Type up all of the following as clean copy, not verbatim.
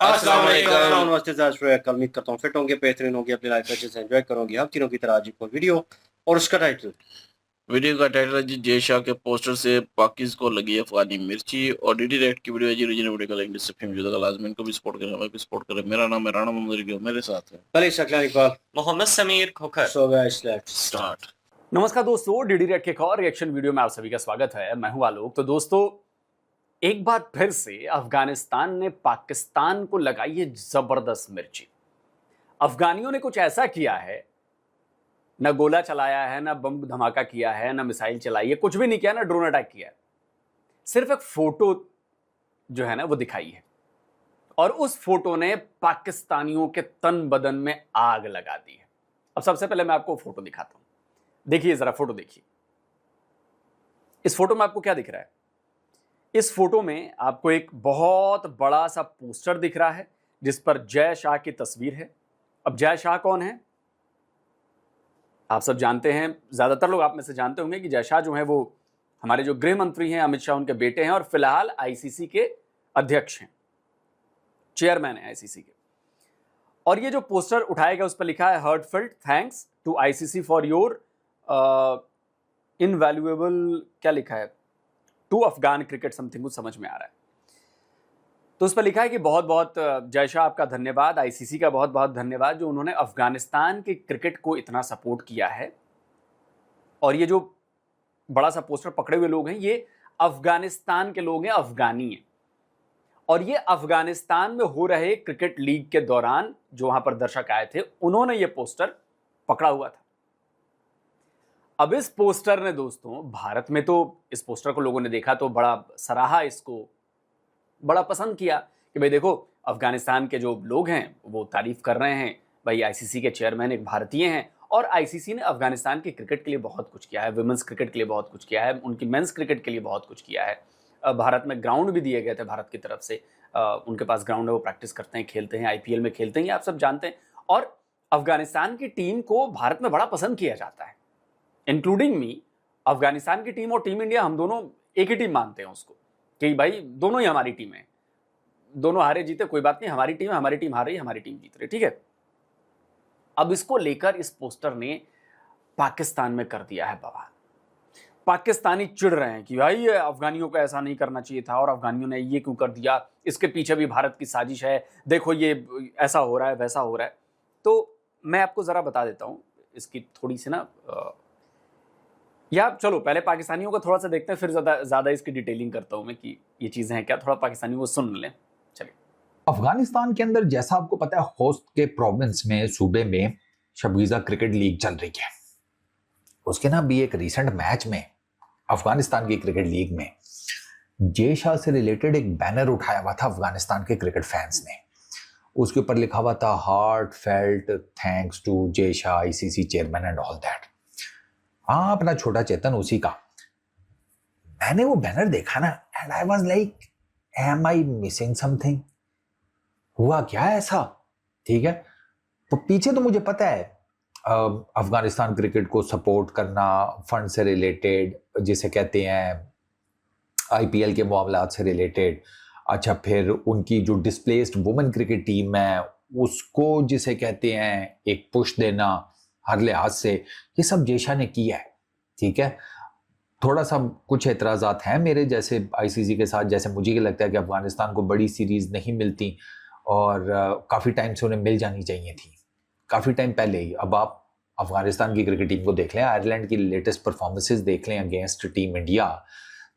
अस्सलाम वालेकुम। उम्मीद करता हूँ फिट होंगे, बेहतरीन होंगे, अपनी लाइफ अच्छे से एंजॉय करोगे। हम तीनों की तरह आज एक वीडियो और उसका टाइटल वीडियो का टाइटल है जी, जय शाह के पोस्टर से पाकिज को लगी अफगानी मिर्ची। और डीडी रेड की वीडियो है जी। ओरिजिनल वीडियो का लिंक डिस्क्रिप्शन में मौजूद है, लाजमी इनको भी सपोर्ट करें, हमें भी सपोर्ट करें। मेरा नाम है राणा मोहम्मद रिकी, मेरे साथ है Ali Saqlain Iqbal. Mohammad Sameer Khokhar. So guys let's start. नमस्कार दोस्तों, डीडी रेड के एक और रिएक्शन वीडियो में आप सभी का स्वागत है। मैं हूं आलोक। तो दोस्तों, एक बार फिर से अफगानिस्तान ने पाकिस्तान को लगाई है जबरदस्त मिर्ची। अफगानियों ने कुछ ऐसा किया है, न गोला चलाया है, न बम धमाका किया है, न मिसाइल चलाई है, कुछ भी नहीं किया, ना ड्रोन अटैक किया है। सिर्फ एक फोटो जो है ना वो दिखाई है, और उस फोटो ने पाकिस्तानियों के तन बदन में आग लगा दी है। अब सबसे पहले मैं आपको फोटो दिखाता हूं, देखिए जरा फोटो देखिए। इस फोटो में आपको क्या दिख रहा है? इस फोटो में आपको एक बहुत बड़ा सा पोस्टर दिख रहा है जिस पर जय शाह की तस्वीर है। अब जय शाह कौन है आप सब जानते हैं, ज्यादातर लोग आप में से जानते होंगे कि जय शाह जो है वो हमारे जो गृह मंत्री हैं अमित शाह, उनके बेटे हैं, और फिलहाल आईसीसी के अध्यक्ष हैं, चेयरमैन है आईसीसी के। और ये जो पोस्टर उठाया गया उस पर लिखा है heartfelt thanks to ICC for your invaluable, क्या लिखा है, टू अफगान क्रिकेट समथिंग, कुछ समझ में आ रहा है। तो उस पर लिखा है कि बहुत बहुत जय शाह आपका धन्यवाद, आईसीसी का बहुत बहुत धन्यवाद जो उन्होंने अफगानिस्तान के क्रिकेट को इतना सपोर्ट किया है। और ये जो बड़ा सा पोस्टर पकड़े हुए लोग हैं ये अफगानिस्तान के लोग हैं, अफगानी हैं। और ये अफगानिस्तान में हो रहे क्रिकेट लीग के दौरान जो वहां पर दर्शक आए थे उन्होंने ये पोस्टर पकड़ा हुआ था। अब इस पोस्टर ने दोस्तों, भारत में तो इस पोस्टर को लोगों ने देखा तो बड़ा सराहा, इसको बड़ा पसंद किया कि भाई देखो अफगानिस्तान के जो लोग हैं वो तारीफ कर रहे हैं, भाई आईसीसी के चेयरमैन एक भारतीय हैं। और आईसीसी ने अफगानिस्तान के क्रिकेट के लिए बहुत कुछ किया है, विमेंस क्रिकेट के लिए बहुत कुछ किया है, उनकी मेंस क्रिकेट के लिए बहुत कुछ किया है। भारत में ग्राउंड भी दिए गए थे भारत की तरफ से, उनके पास ग्राउंड है, वो प्रैक्टिस करते हैं, खेलते हैं, आईपीएल में खेलते हैं, ये आप सब जानते हैं। और अफगानिस्तान की टीम को भारत में बड़ा पसंद किया जाता है, इंक्लूडिंग मी। अफगानिस्तान की टीम और टीम इंडिया, हम दोनों एक ही टीम मानते हैं उसको कि भाई दोनों ही हमारी टीम है, दोनों हारे जीते कोई बात नहीं, हमारी टीम है, हमारी टीम हार रही है, हमारी टीम जीत रही, ठीक है। अब इसको लेकर इस पोस्टर ने पाकिस्तान में कर दिया है बवाल। पाकिस्तानी चिढ़ रहे हैं कि भाई ये अफगानियों को ऐसा नहीं करना चाहिए था, और अफगानियों ने ये क्यों कर दिया, इसके पीछे भी भारत की साजिश है, देखो ये ऐसा हो रहा है, वैसा हो रहा है। तो मैं आपको जरा बता देता हूं इसकी थोड़ी सी ना, या चलो पहले पाकिस्तानियों को थोड़ा सा देखते हैं, फिर ज्यादा इसकी डिटेलिंग करता हूं मैं कि ये चीजें हैं क्या, थोड़ा पाकिस्तानियों को सुन लें। चलिए। अफगानिस्तान के अंदर जैसा आपको पता है, होस्ट के प्रोविंस में, सूबे में शबगीजा क्रिकेट लीग चल रही है। उसके ना भी एक रीसेंट मैच में अफगानिस्तान की क्रिकेट लीग में जय शाह से रिलेटेड एक बैनर उठाया हुआ था अफगानिस्तान के क्रिकेट फैंस ने। उसके ऊपर लिखा हुआ था heart felt thanks to Jay Shah ICC chairman and all that. हाँ, अपना छोटा चेतन उसी का। मैंने वो बैनर देखा ना, and I was like, am I missing something? हुआ क्या ऐसा? ठीक है, तो पीछे तो मुझे पता है अफगानिस्तान क्रिकेट को सपोर्ट करना, फंड से रिलेटेड, जिसे कहते हैं आईपीएल के मामलात से रिलेटेड। अच्छा, फिर उनकी जो डिस्प्लेस्ड वुमेन क्रिकेट टीम है उसको जिसे कहते हैं एक पुश देना हर लिहाज से, ये सब जय शाह ने किया है। ठीक है, थोड़ा सा कुछ एतराज़ात हैं मेरे जैसे आईसीसी के साथ, जैसे मुझे लगता है कि अफगानिस्तान को बड़ी सीरीज नहीं मिलती, और काफ़ी टाइम से उन्हें मिल जानी चाहिए थी, काफ़ी टाइम पहले ही। अब आप अफगानिस्तान की क्रिकेट टीम को देख लें, आयरलैंड की लेटेस्ट परफॉर्मेंसेस देख लें अगेंस्ट टीम इंडिया,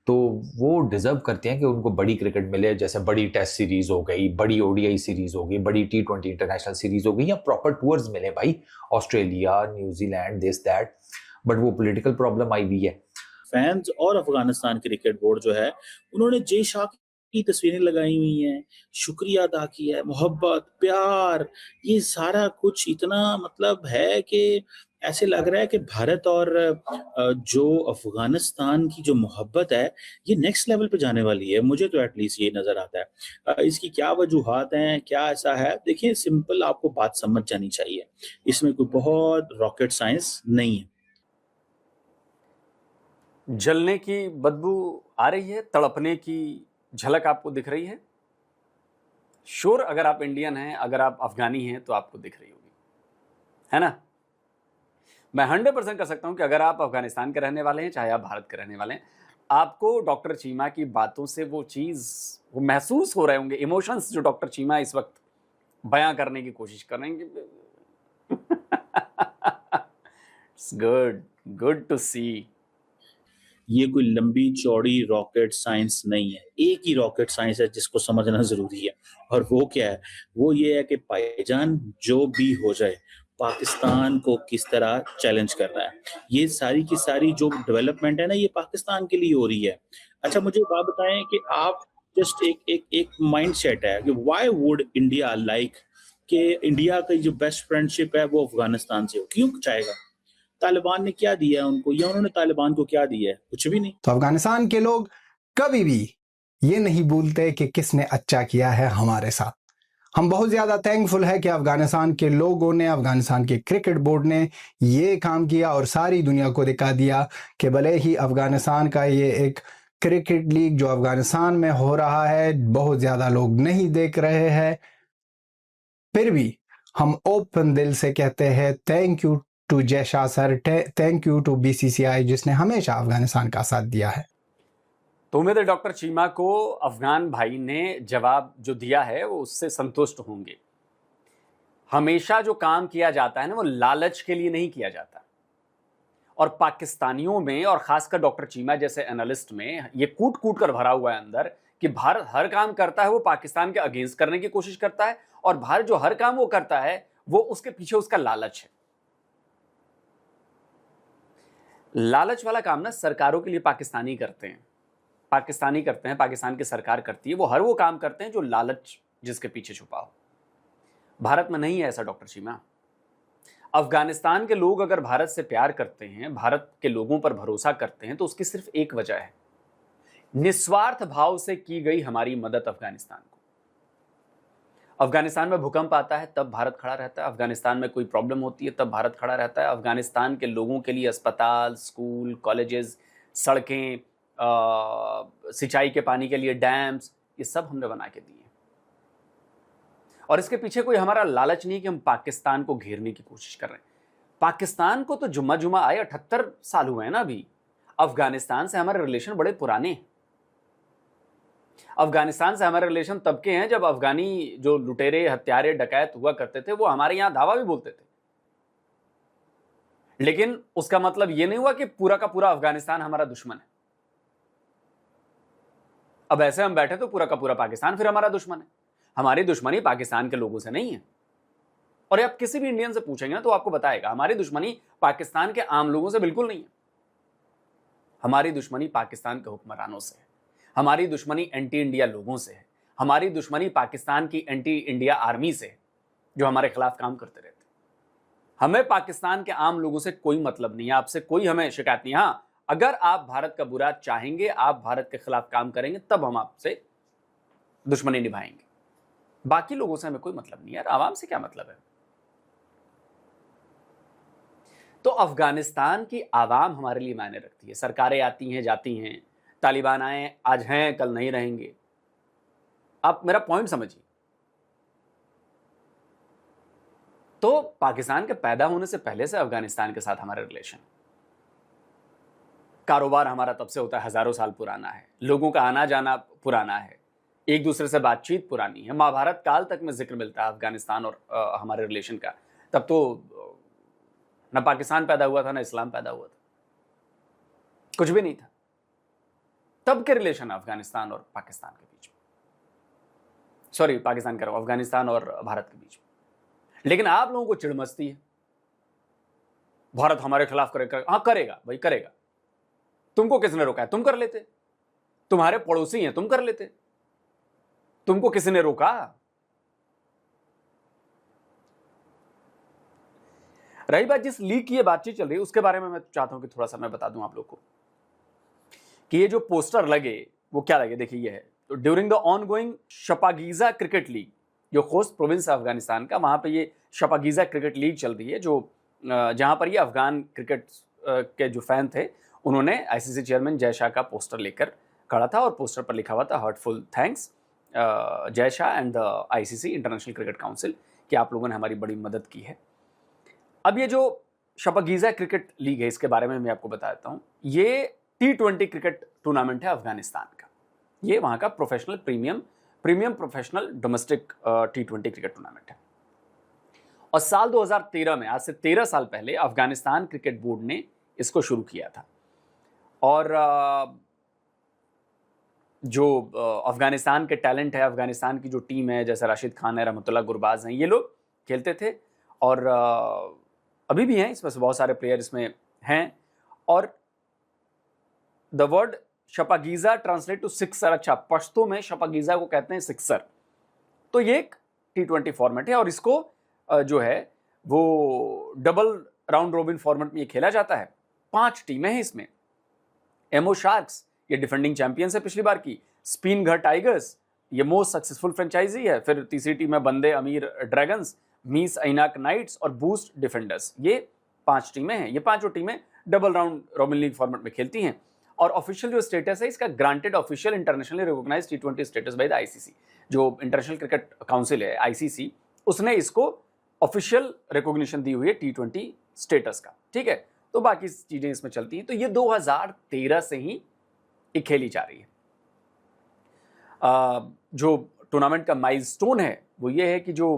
तो वो डिज़र्व करते हैं कि उनको बड़ी क्रिकेट मिले। जैसे बड़ी टेस्ट सीरीज़ हो गई, बड़ी ओडीआई सीरीज़ हो गई, बड़ी T20 इंटरनेशनल सीरीज़ हो गई, या प्रॉपर टूर्स मिले भाई, Australia, New Zealand, this that. But वो पॉलिटिकल प्रॉब्लम आई हुई है। फैंस और अफगानिस्तान क्रिकेट बोर्ड जो है उन्होंने जय शाह की तस्वीरें लगाई हुई हैं, शुक्रिया अदा किया है, मोहब्बत, प्यार, ये सारा कुछ इतना मतलब है कि ऐसे लग रहा है कि भारत और जो अफगानिस्तान की जो मोहब्बत है ये नेक्स्ट लेवल पे जाने वाली है। मुझे तो एटलीस्ट ये नजर आता है। इसकी क्या वजूहात हैं, क्या ऐसा है, देखिए सिंपल आपको बात समझ जानी चाहिए, इसमें कोई बहुत रॉकेट साइंस नहीं है। जलने की बदबू आ रही है, तड़पने की झलक आपको दिख रही है। श्योर अगर आप इंडियन हैं, अगर आप अफगानी हैं तो आपको दिख रही होगी, है ना। मैं 100% कर सकता हूं कि अगर आप अफगानिस्तान के रहने वाले हैं, चाहे आप भारत के रहने वाले हैं, आपको डॉक्टर चीमा की बातों से वो चीज वो महसूस हो रहे होंगे, इमोशंस जो डॉक्टर चीमा इस वक्त बयां करने की कोशिश कर रहे हैं। इट्स गुड टू सी। ये कोई लंबी चौड़ी रॉकेट साइंस नहीं है, एक ही रॉकेट साइंस है जिसको समझना जरूरी है, और वो क्या है? वो ये है कि भाईजान जो भी हो जाए, पाकिस्तान को किस तरह चैलेंज करना है। ये सारी की सारी जो डेवलपमेंट है ना, ये पाकिस्तान के लिए हो रही है। अच्छा, मुझे एक बात बताएं कि आप जस्ट एक माइंड सेट है कि व्हाई वुड इंडिया लाइक कि इंडिया की जो बेस्ट फ्रेंडशिप है वो अफगानिस्तान से हो, क्यों चाहेगा? तालिबान ने क्या दिया है उनको, या उन्होंने तालिबान को क्या दिया है? कुछ भी नहीं। तो अफगानिस्तान के लोग कभी भी ये नहीं भूलते कि किसने अच्छा किया है हमारे साथ। हम बहुत ज़्यादा थैंकफुल है कि अफगानिस्तान के लोगों ने, अफगानिस्तान के क्रिकेट बोर्ड ने ये काम किया और सारी दुनिया को दिखा दिया कि भले ही अफगानिस्तान का ये एक क्रिकेट लीग जो अफगानिस्तान में हो रहा है बहुत ज़्यादा लोग नहीं देख रहे हैं, फिर भी हम ओपन दिल से कहते हैं thank you to Jay Shah sir, thank you to BCCI जिसने हमेशा अफगानिस्तान का साथ दिया है। तो उम्मीद है डॉक्टर चीमा को अफगान भाई ने जवाब जो दिया है वो उससे संतुष्ट होंगे। हमेशा जो काम किया जाता है ना, वो लालच के लिए नहीं किया जाता, और पाकिस्तानियों में और खासकर डॉक्टर चीमा जैसे एनालिस्ट में ये कूट कूट कर भरा हुआ है अंदर कि भारत हर काम करता है वो पाकिस्तान के अगेंस्ट करने की कोशिश करता है, और भारत जो हर काम वो करता है वो उसके पीछे उसका लालच है। लालच वाला काम ना सरकारों के लिए पाकिस्तानी करते हैं, पाकिस्तान की सरकार करती है, वो हर वो काम करते हैं जो लालच जिसके पीछे छुपा हो। भारत में नहीं है ऐसा डॉक्टर चीमा। अफगानिस्तान के लोग अगर भारत से प्यार करते हैं, भारत के लोगों पर भरोसा करते हैं, तो उसकी सिर्फ एक वजह है, निस्वार्थ भाव से की गई हमारी मदद अफगानिस्तान को। अफगानिस्तान में भूकंप आता है तब भारत खड़ा रहता है, अफगानिस्तान में कोई प्रॉब्लम होती है तब भारत खड़ा रहता है। अफगानिस्तान के लोगों के लिए अस्पताल, स्कूल, कॉलेजेस, सड़कें, सिंचाई के पानी के लिए डैम्स, ये सब हमने बना के दिए। और इसके पीछे कोई हमारा लालच नहीं कि हम पाकिस्तान को घेरने की कोशिश कर रहे हैं। पाकिस्तान को तो जुम्मा आए 78 साल हुए हैं ना अभी। अफगानिस्तान से हमारे रिलेशन बड़े पुराने हैं। अफगानिस्तान से हमारे रिलेशन तब के हैं जब अफगानी जो लुटेरे, हत्यारे, डकैत हुआ करते थे वो हमारे यहां धावा भी बोलते थे। लेकिन उसका मतलब यह नहीं हुआ कि पूरा का पूरा अफगानिस्तान हमारा दुश्मन है। अब ऐसे हम बैठे तो पूरा का पूरा पाकिस्तान फिर हमारा दुश्मन है। हमारी दुश्मनी पाकिस्तान के लोगों से नहीं है। और आप किसी भी इंडियन से पूछेंगे ना तो आपको बताएगा हमारी दुश्मनी पाकिस्तान के आम लोगों से बिल्कुल नहीं है। हमारी दुश्मनी पाकिस्तान के हुक्मरानों से है, हमारी दुश्मनी एंटी इंडिया लोगों से है, हमारी दुश्मनी पाकिस्तान की एंटी इंडिया आर्मी से है जो हमारे खिलाफ काम करते रहते। हमें पाकिस्तान के आम लोगों से कोई मतलब नहीं है, आपसे कोई हमें शिकायत नहीं। हाँ, अगर आप भारत का बुरा चाहेंगे, आप भारत के खिलाफ काम करेंगे, तब हम आपसे दुश्मनी निभाएंगे। बाकी लोगों से हमें कोई मतलब नहीं। यार आवाम से क्या मतलब है? तो अफगानिस्तान की आवाम हमारे लिए मायने रखती है। सरकारें आती हैं जाती हैं, तालिबान आए, आज हैं कल नहीं रहेंगे। आप मेरा पॉइंट समझिए। तो पाकिस्तान के पैदा होने से पहले से अफगानिस्तान के साथ हमारे रिलेशन, कारोबार हमारा तब से होता है, हजारों साल पुराना है, लोगों का आना जाना पुराना है, एक दूसरे से बातचीत पुरानी है। महाभारत काल तक में जिक्र मिलता है अफगानिस्तान और हमारे रिलेशन का। तब तो न पाकिस्तान पैदा हुआ था, न इस्लाम पैदा हुआ था, कुछ भी नहीं था। तब के रिलेशन अफगानिस्तान और पाकिस्तान के बीच में, सॉरी पाकिस्तान कह रहा हूं, अफगानिस्तान और भारत के बीच में। लेकिन आप लोगों को चिढ़ मचती है, भारत हमारे खिलाफ करेगा। हाँ करेगा भाई, करेगा। तुमको किसने रोका है? तुम कर लेते। तुम्हारे पड़ोसी हैं, तुम कर लेते। तुमको किसने रोका? रही बात जिस लीग की ये बातचीत चल रही है उसके बारे में मैं चाहता हूं कि थोड़ा सा मैं बता दूं आप लोग को कि ये जो पोस्टर लगे वो क्या लगे। देखिए ये है, तो during the ongoing Shpageeza cricket league, जो खोस्त प्रोविंस है अफगानिस्तान का, वहां पे ये शपागीजा क्रिकेट लीग चल रही है, जो जहां पर ये अफगान क्रिकेट के जो फैन थे उन्होंने ICC चेयरमैन जय शाह का पोस्टर लेकर खड़ा था और पोस्टर पर लिखा हुआ था heartful thanks Jay Shah and the ICC international Cricket council कि आप लोगों ने हमारी बड़ी मदद की है। अब ये जो शपगीज़ा क्रिकेट लीग है, इसके बारे में मैं आपको बता देता हूँ। ये T20 क्रिकेट टूर्नामेंट है अफगानिस्तान का। ये वहाँ का professional premium professional domestic T20 cricket tournament है। और साल 2013 में, आज से 13 साल पहले, अफगानिस्तान क्रिकेट बोर्ड ने इसको शुरू किया था। और जो अफगानिस्तान के टैलेंट है, अफगानिस्तान की जो टीम है, जैसे राशिद खान है, रहमतुल्लाह गुरबाज हैं, ये लोग खेलते थे और अभी भी हैं। इसमें से बहुत सारे प्लेयर इसमें हैं। और the word Shpageeza translate to sixer. अच्छा, पश्तो में शपगीज़ा को कहते हैं सिक्सर। तो ये एक T20 फॉर्मेट है और इसको जो है वो डबल राउंड रोबिन फॉर्मेट में ये खेला जाता है। 5 टीमें हैं इसमें। एमओ शार्क्स, ये डिफेंडिंग चैंपियंस है पिछली बार की। स्पिन घर टाइगर्स, ये मोस्ट सक्सेसफुल फ्रेंचाइजी है। फिर तीसरी टीम है बंदे अमीर ड्रैगन्स, मीस ऐनाक नाइट्स और बूस्ट डिफेंडर्स। ये 5 टीमें हैं। ये 5 टीमें double round robin league format में खेलती हैं। और ऑफिशियल जो स्टेटस है इसका, granted official internationally recognised T20 status by the ICC. जो इंटरनेशनल क्रिकेट काउंसिल है आईसीसी, उसने इसको ऑफिशियल रिकॉग्निशन दी हुई है T20 स्टेटस का। ठीक है, तो बाकी चीजें इसमें चलती हैं। तो ये 2013 से ही ये खेली जा रही है। जो टूर्नामेंट का माइलस्टोन है वो ये है कि जो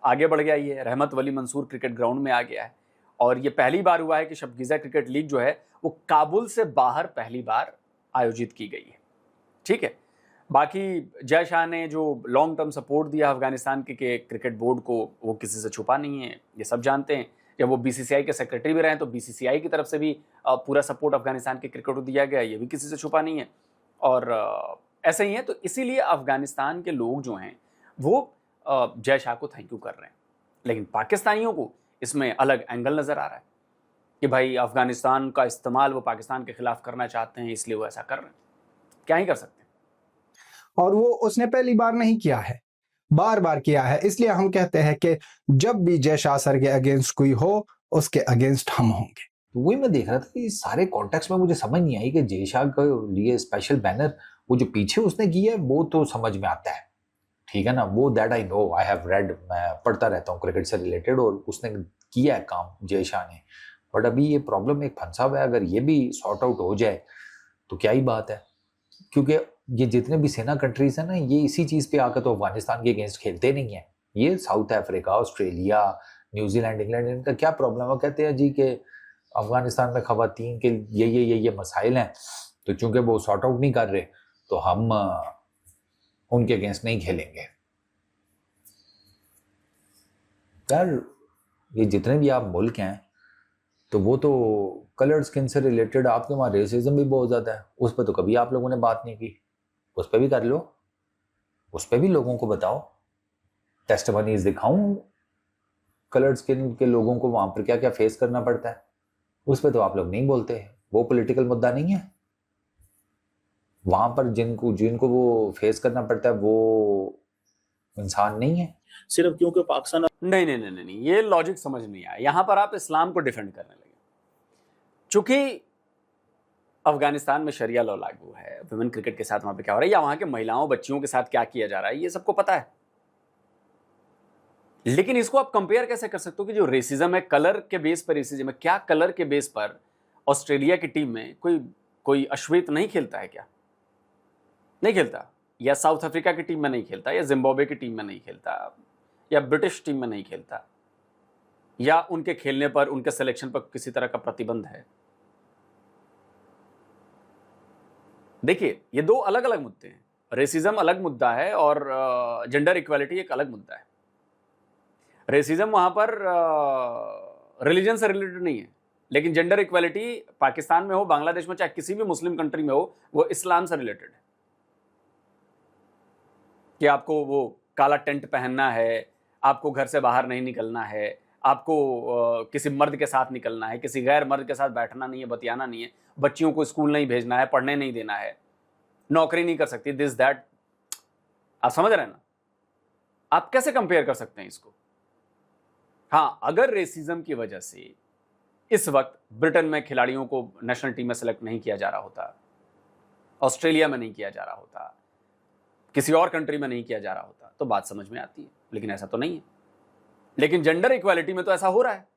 आगे बढ़ गया, ये रहमत वली मंसूर क्रिकेट ग्राउंड में आ गया है। और ये पहली बार हुआ है कि शपगीज़ा क्रिकेट लीग जो है वो काबुल से बाहर पहली बार आयोजित की गई है। ठीक है, बाकी जय शाह ने जो लॉन्ग टर्म सपोर्ट दिया अफगानिस्तान के क्रिकेट बोर्ड को, वो किसी से छुपा नहीं है, ये सब जानते हैं। जब वो BCCI के सेक्रेटरी भी रहे तो BCCI की तरफ से भी पूरा सपोर्ट अफगानिस्तान के क्रिकेट को दिया गया, ये भी किसी से छुपा नहीं है। और ऐसे ही है। तो इसीलिए अफगानिस्तान के लोग जो हैं वो जय शाह को थैंक यू कर रहे हैं। लेकिन पाकिस्तानियों को इसमें अलग एंगल नज़र आ रहा है कि भाई अफगानिस्तान का इस्तेमाल वो पाकिस्तान के खिलाफ करना चाहते हैं, इसलिए वो ऐसा कर रहे हैं। क्या ही कर सकते हैं। और वो उसने पहली बार नहीं किया है, बार बार किया है। इसलिए हम कहते हैं कि जब भी जय शाह सर के अगेंस्ट कोई हो, उसके अगेंस्ट हम होंगे। तो वही मैं देख रहा था कि सारे कॉन्टेक्स्ट में मुझे समझ नहीं आई कि जय शाह के लिए स्पेशल बैनर वो जो पीछे उसने किया है वो तो समझ में आता है, ठीक है ना, वो that I know, I have read, मैं पढ़ता रहता हूँ क्रिकेट से रिलेटेड, और उसने किया है काम जय शाह ने। बट अभी ये प्रॉब्लम एक फंसा हुआ है, अगर ये भी सॉर्ट आउट हो जाए तो क्या ही बात है। क्योंकि ये जितने भी सेना कंट्रीज हैं ना, ये इसी चीज़ पे आकर तो अफगानिस्तान के अगेंस्ट खेलते नहीं है। ये south Africa, Australia, New Zealand, England, इनका क्या प्रॉब्लम है? कहते हैं जी कि अफगानिस्तान में खवातीन के ये मसाइल हैं, तो चूंकि वो सॉर्ट आउट नहीं कर रहे तो हम उनके अगेंस्ट नहीं खेलेंगे। यार ये जितने भी आप मुल्क हैं तो वो तो कलर्ड स्किन से रिलेटेड, आपके वहाँ रेसिज्म भी बहुत ज़्यादा है, उस पर तो कभी आप लोगों ने बात नहीं की। उस पर भी कर लो, उस पर भी लोगों को बताओ, टेस्टिमनीज दिखाऊं कलर्ड स्किन के लोगों को वहाँ पर क्या क्या फेस करना पड़ता है, उस पर तो आप लोग नहीं बोलते। वो पॉलिटिकल मुद्दा नहीं है। वहाँ पर जिनको वो फेस करना पड़ता है वो इंसान नहीं है। सिर्फ क्योंकि पाकिस्तान नहीं, ये लॉजिक समझ नहीं आया। यहां पर आप इस्लाम को डिफेंड करने लगे। चूंकि अफगानिस्तान में शरिया लॉ लागू है, वुमेन क्रिकेट के साथ वहां पे क्या हो रहा है या वहां के महिलाओं बच्चियों के साथ क्या किया जा रहा है, ये सबको पता है। लेकिन इसको आप कंपेयर कैसे कर सकते हो कि जो रेसिज्म है, कलर के बेस पर रेसिज्म है? क्या कलर के बेस पर ऑस्ट्रेलिया की टीम में कोई अश्वेत नहीं खेलता है? क्या नहीं खेलता? या साउथ अफ्रीका की टीम में नहीं खेलता, या जिम्बाब्वे की टीम में नहीं खेलता, या ब्रिटिश टीम में नहीं खेलता, या उनके खेलने पर, उनके सिलेक्शन पर किसी तरह का प्रतिबंध है? देखिए, ये दो अलग अलग मुद्दे हैं। रेसिज्म अलग मुद्दा है और जेंडर इक्वालिटी एक अलग मुद्दा है। रेसिज्म वहां पर रिलीजन से रिलेटेड नहीं है, लेकिन जेंडर इक्वालिटी पाकिस्तान में हो, बांग्लादेश में, चाहे किसी भी मुस्लिम कंट्री में हो, वो इस्लाम से रिलेटेड है। कि आपको वो काला टेंट पहनना है, आपको घर से बाहर नहीं निकलना है, आपको किसी मर्द के साथ निकलना है, किसी गैर मर्द के साथ बैठना नहीं है, बतियाना नहीं है, बच्चियों को स्कूल नहीं भेजना है, पढ़ने नहीं देना है, नौकरी नहीं कर सकती, दिस दैट। आप समझ रहे हैं ना? आप कैसे कंपेयर कर सकते हैं इसको? हाँ, अगर रेसिज्म की वजह से इस वक्त ब्रिटेन में खिलाड़ियों को नेशनल टीम में सेलेक्ट नहीं किया जा रहा होता, ऑस्ट्रेलिया में नहीं किया जा रहा होता, किसी और कंट्री में नहीं किया जा रहा होता तो बात समझ में आती है, लेकिन ऐसा तो नहीं है। लेकिन जेंडर इक्वालिटी में तो ऐसा हो रहा है।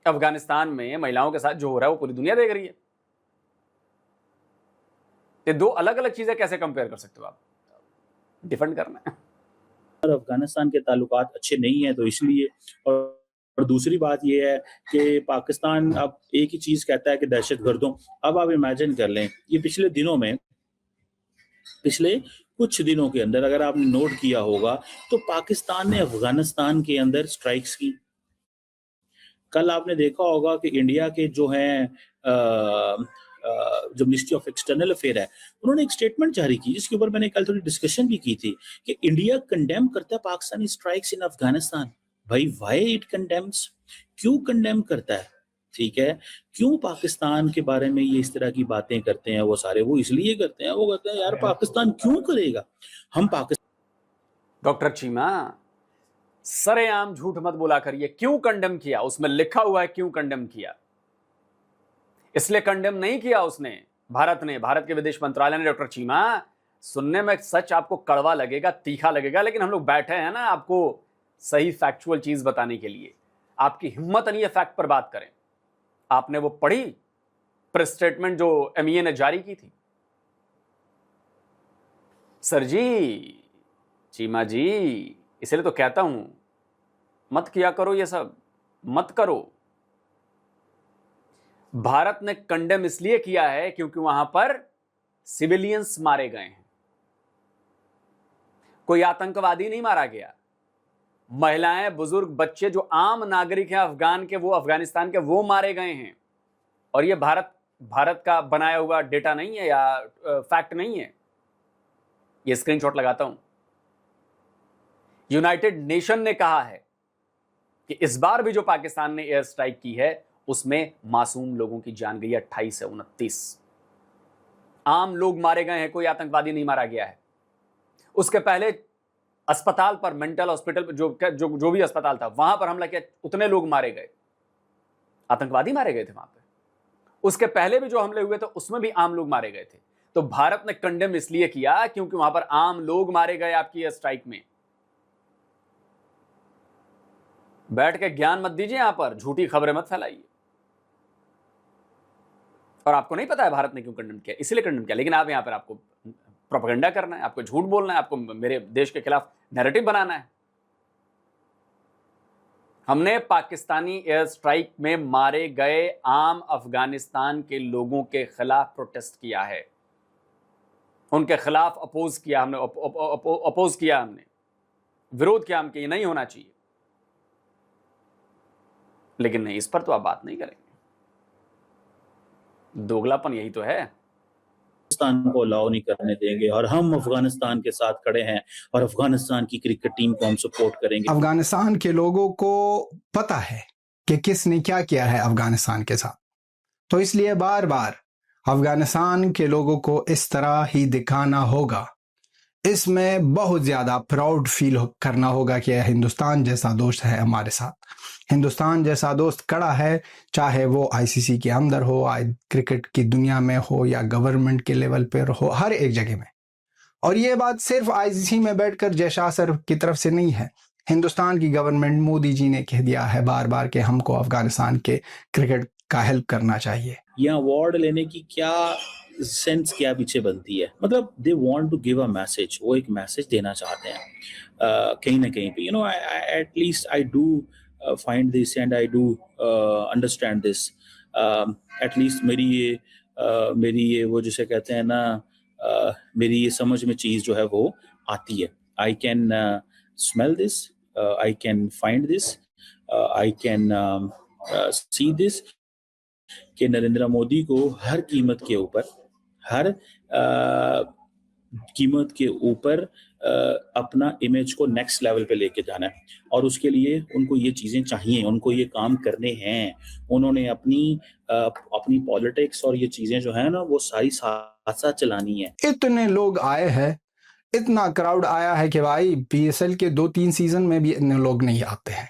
अफगानिस्तान में महिलाओं के साथ जो हो रहा है वो पूरी दुनिया देख रही है। ये दो अलग अलग चीजें कैसे कंपेयर कर सकते हो आप? डिफेंड करना है। और अफगानिस्तान के ताल्लुकात अच्छे नहीं हैं तो इसलिए, और दूसरी बात ये है कि पाकिस्तान अब एक ही चीज कहता है कि दहशतगर्दों। अब आप इमेजिन कर लें, ये पिछले कुछ दिनों के अंदर अगर आपने नोट किया होगा तो पाकिस्तान ने अफगानिस्तान के अंदर स्ट्राइक्स की। कल आपने देखा होगा कि इंडिया के जो हैं जो मिनिस्ट्री ऑफ एक्सटर्नल अफेयर है, उन्होंने एक स्टेटमेंट जारी की जिसके ऊपर मैंने कल थोड़ी डिस्कशन भी की थी कि इंडिया कंडेम करता है पाकिस्तानी स्ट्राइक्स इन अफगानिस्तान। भाई व्हाई इट कंडेम्स, क्यों कंडेम करता है? ठीक है, क्यों पाकिस्तान के बारे में ये इस तरह की बातें करते हैं वो सारे? वो इसलिए करते हैं, वो कहते हैं यार पाकिस्तान क्यों करेगा, हम पाकिस्तान। डॉक्टर चीमा, सरेआम झूठ मत बोला करिए। क्यों कंडेम किया? उसमें लिखा हुआ है क्यों कंडेम किया। इसलिए कंडेम नहीं किया उसने, भारत ने, भारत के विदेश मंत्रालय ने। डॉक्टर चीमा, सुनने में सच आपको कड़वा लगेगा, तीखा लगेगा, लेकिन हम लोग बैठे हैं ना आपको सही फैक्चुअल चीज बताने के लिए। आपकी हिम्मत नहीं है फैक्ट पर बात करें। आपने वो पढ़ी प्रेस स्टेटमेंट जो एमईए ने जारी की थी? सर जी, चीमा जी, इसलिए तो कहता हूं मत किया करो ये सब, मत करो। भारत ने कंडेम इसलिए किया है क्योंकि वहां पर सिविलियंस मारे गए हैं। कोई आतंकवादी नहीं मारा गया। महिलाएं, बुजुर्ग, बच्चे जो आम नागरिक हैं अफगान के, वो अफगानिस्तान के, वो मारे गए हैं। और ये भारत का बनाया हुआ डेटा नहीं है या फैक्ट नहीं है। ये स्क्रीनशॉट लगाता हूं। यूनाइटेड नेशन ने कहा है कि इस बार भी जो पाकिस्तान ने एयर स्ट्राइक की है उसमें मासूम लोगों की जान गई है 28 से 29। आम लोग मारे गए हैं, कोई आतंकवादी नहीं मारा गया है। उसके पहले अस्पताल पर, मेंटल हॉस्पिटल जो भी अस्पताल था वहां पर हमला किया, उतने लोग मारे गए, आतंकवादी मारे गए थे वहां पे। उसके पहले भी जो हमले हुए थे उसमें भी आम लोग मारे गए थे। तो भारत ने कंडेम इसलिए किया क्योंकि वहां पर आम लोग मारे गए आपकी एयर स्ट्राइक में। बैठ के ज्ञान मत दीजिए, यहां पर झूठी खबरें मत फैलाइए। और आपको नहीं पता है भारत ने क्यों कंडेम किया, इसलिए कंडेम किया। लेकिन आप यहां पर आपको प्रोपेगेंडा करना है, आपको झूठ बोलना है, आपको मेरे देश के खिलाफ नैरेटिव बनाना है। हमने पाकिस्तानी एयर स्ट्राइक में मारे गए आम अफगानिस्तान के लोगों के खिलाफ प्रोटेस्ट किया है, उनके खिलाफ अपोज किया हमने, अपोज किया हमने, विरोध किया हम कि ये नहीं होना चाहिए। लेकिन नहीं, इस पर तो आप बात नहीं करेंगे। दोगलापन यही तो है। पाकिस्तान को अलाउ नहीं करने देंगे और हम अफगानिस्तान के साथ खड़े हैं और अफगानिस्तान की क्रिकेट टीम को हम सपोर्ट करेंगे। अफगानिस्तान के लोगों को पता है कि किसने क्या किया है अफगानिस्तान के साथ, तो इसलिए बार बार अफगानिस्तान के लोगों को इस तरह ही दिखाना होगा। इसमें बहुत ज़्यादा प्राउड फील करना होगा कि हिंदुस्तान जैसा दोस्त है हमारे साथ, हिंदुस्तान जैसा दोस्त खड़ा है, चाहे वो आईसीसी के अंदर हो, क्रिकेट की दुनिया में हो या गवर्नमेंट के लेवल पर हो, हर एक जगह में। और ये बात सिर्फ आईसीसी में बैठकर जयशाह सर की तरफ से नहीं है। हिंदुस्तान की गवर्नमेंट, मोदी जी ने कह दिया है बार बार कि हमको अफगानिस्तान के क्रिकेट का हेल्प करना चाहिए। यह अवार्ड लेने की क्या सेंस, क्या पीछे बनती है? मतलब they want to give a message, वो एक मैसेज देना चाहते हैं कहीं ना कहीं पे। At least I do find this and I do understand this. At least मेरी ये वो जिसे कहते हैं ना, मेरी ये समझ में चीज़ जो है वो आती है। I can smell this, I can find this, I can see this कि नरेंद्र मोदी को हर कीमत के ऊपर अपना इमेज को नेक्स्ट लेवल पे लेके जाना है और उसके लिए उनको ये चीज़ें चाहिए, उनको ये काम करने हैं। उन्होंने अपनी पॉलिटिक्स और ये चीज़ें जो है ना वो सारी साथ साथ चलानी है। इतने लोग आए हैं, इतना क्राउड आया है कि भाई पीएसएल के 2-3 सीजन में भी इतने लोग नहीं आते हैं।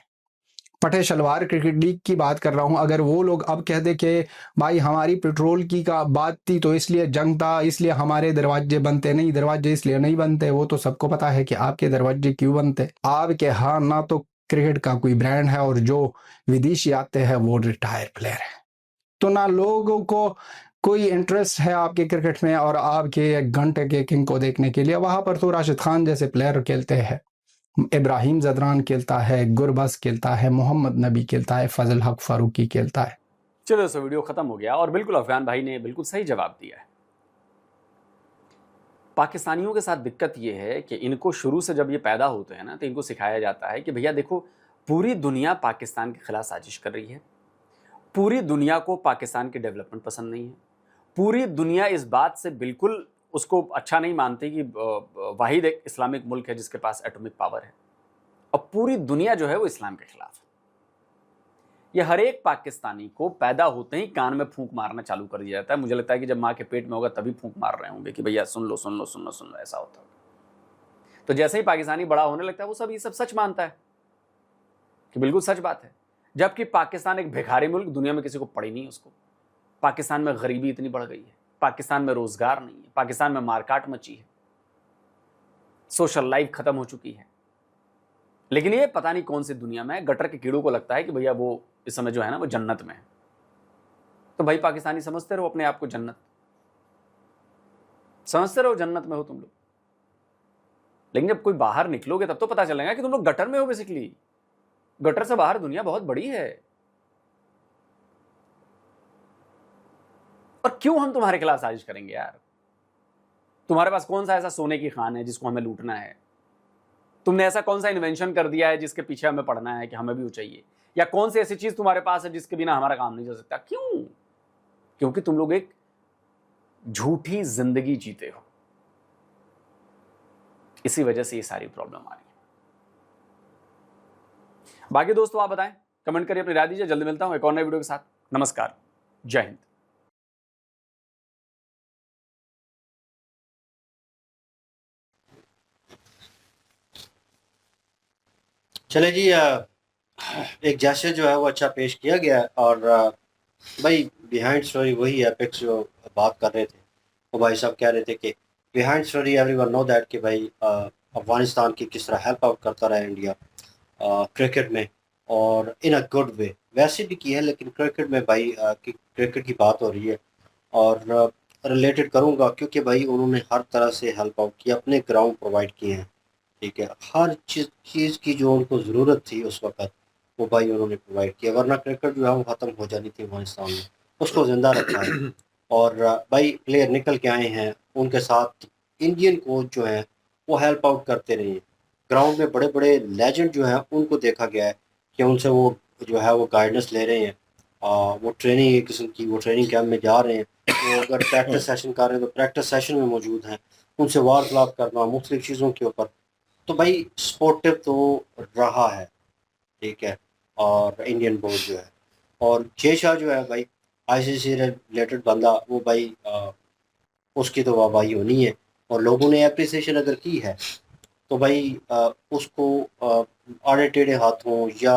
फतेह शलवार क्रिकेट लीग की बात कर रहा हूं। अगर वो लोग अब कह दे कि भाई हमारी पेट्रोल की का बात थी तो इसलिए जंग था, इसलिए हमारे दरवाजे बनते नहीं, दरवाजे इसलिए नहीं बनते, वो तो सबको पता है कि आपके दरवाजे क्यों बनते। आपके हाँ ना तो क्रिकेट का कोई ब्रांड है और जो विदेशी आते हैं वो रिटायर प्लेयर है, तो ना लोगों को कोई इंटरेस्ट है आपके क्रिकेट में और आपके घंटे के किंग को देखने के लिए। वहां पर तो राशिद खान जैसे प्लेयर खेलते हैं, इब्राहिम जदरान खेलता है, गुरबस खेलता है, मोहम्मद नबी खेलता है, फजल हक फारूकी खेलता है। चलो दोस्तों, वीडियो खत्म हो गया और बिल्कुल अफगान भाई ने बिल्कुल सही जवाब दिया है। पाकिस्तानियों के साथ दिक्कत ये है कि इनको शुरू से जब ये पैदा होते हैं ना तो इनको सिखाया जाता है कि भैया देखो, पूरी दुनिया पाकिस्तान के खिलाफ साजिश कर रही है, पूरी दुनिया को पाकिस्तान की डेवलपमेंट पसंद नहीं है, पूरी दुनिया इस बात से बिल्कुल उसको अच्छा नहीं मानती कि वाहिद एक इस्लामिक मुल्क है जिसके पास एटॉमिक पावर है, और पूरी दुनिया जो है वो इस्लाम के खिलाफ है। ये हर एक पाकिस्तानी को पैदा होते ही कान में फूंक मारना चालू कर दिया जाता है। मुझे लगता है कि जब माँ के पेट में होगा तभी फूंक मार रहे होंगे कि भैया सुन लो सुन लो सुन लो सुन लो, ऐसा होता है। तो जैसे ही पाकिस्तानी बड़ा होने लगता है वो सब ये सब सच मानता है कि बिल्कुल सच बात है, जबकि पाकिस्तान एक भिखारी मुल्क, दुनिया में किसी को पड़ी नहीं उसको। पाकिस्तान में गरीबी इतनी बढ़ गई है, पाकिस्तान में रोजगार नहीं है, पाकिस्तान में मारकाट मची है, सोशल लाइफ खत्म हो चुकी है। लेकिन ये पता नहीं कौन सी दुनिया में गटर के कीड़ों को लगता है कि भैया वो इस समय जो है ना वो जन्नत में है। तो भाई पाकिस्तानी समझते रहो अपने आप को जन्नत, समझते रहो जन्नत में हो तुम लोग, लेकिन जब कोई बाहर निकलोगे तब तो पता चलेगा कि तुम लोग गटर में हो। बेसिकली गटर से बाहर दुनिया बहुत बड़ी है। और क्यों हम तुम्हारे खिलाफ साजिश करेंगे यार? तुम्हारे पास कौन सा ऐसा सोने की खान है जिसको हमें लूटना है? तुमने ऐसा कौन सा इन्वेंशन कर दिया है जिसके पीछे हमें पढ़ना है कि हमें भी वो चाहिए? या कौन सी ऐसी चीज तुम्हारे पास है जिसके बिना हमारा काम नहीं चल सकता? क्यों? क्योंकि तुम लोग एक झूठी जिंदगी जीते हो, इसी वजह से ये सारी प्रॉब्लम आ रही है। बाकी दोस्तों आप बताएं, कमेंट करिए, अपनी राय दीजिए। जल्दी मिलता हूं एक और नए वीडियो के साथ। नमस्कार, जय हिंद। चले जी, एक जैसे जो है वो अच्छा पेश किया गया है। और भाई बिहाइंड स्टोरी वही है, एपेक्स जो बात कर रहे थे वो भाई साहब कह रहे थे कि behind story everyone know that कि भाई अफगानिस्तान की किस तरह हेल्प आउट करता रहा इंडिया क्रिकेट में, और इन अ गुड वे। वैसे भी की है, लेकिन क्रिकेट में भाई क्रिकेट की बात हो रही है और रिलेटेड करूँगा क्योंकि भाई उन्होंने हर तरह से हेल्प आउट किया, अपने ग्राउंड प्रोवाइड किए हैं, ठीक है। हर चीज़ की जो उनको ज़रूरत थी उस वक़्त वो भाई उन्होंने प्रोवाइड किया, वरना क्रिकेट जो है वो ख़त्म हो जानी थी अफ़गानिस्तान में, उसको ज़िंदा रखा है। और भाई प्लेयर निकल के आए हैं, उनके साथ इंडियन कोच जो हैं वो हेल्प आउट करते रहे हैं। ग्राउंड में बड़े बड़े लेजेंड जो हैं उनको देखा गया है कि उनसे वो जो है वो गाइडेंस ले रहे हैं। वो ट्रेनिंग एक किस्म की, वो ट्रेनिंग कैंप में जा रहे हैं, वो अगर प्रैक्टिस सेशन कर रहे हैं तो प्रैक्टिस सेशन में मौजूद हैं, उनसे वार्तालाप करना मुख्तलिफ चीज़ों के ऊपर। तो भाई स्पोर्टिव तो रहा है, ठीक है। और इंडियन बोर्ड जो है और जय शाह जो है भाई आईसीसी रिलेटेड बंदा, वो भाई उसकी तो वाहवाही होनी है। और लोगों ने अप्रिसिएशन अगर की है तो भाई उसको आड़े टेढ़े हाथों या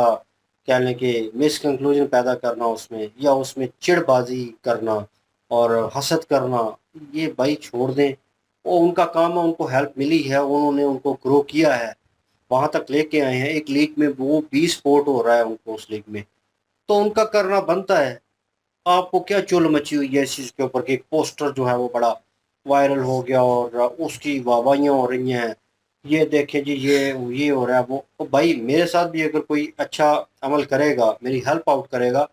कह लें कि मिसकंक्लूजन पैदा करना उसमें, या उसमें चिड़बाजी करना और हसद करना, ये भाई छोड़ दें। वो उनका काम है, उनको हेल्प मिली है, उन्होंने उनको ग्रो किया है, वहाँ तक लेके आए हैं। एक लीग में वो 20 स्पोर्ट हो रहा है उनको उस लीग में, तो उनका करना बनता है। आपको क्या चुल मची हुई है इस चीज़ के ऊपर कि एक पोस्टर जो है वो बड़ा वायरल हो गया और उसकी वाहवाहियाँ हो रही हैं, ये देखें जी ये हो रहा है वो। तो भाई मेरे साथ भी अगर कोई अच्छा अमल करेगा, मेरी हेल्प आउट करेगा,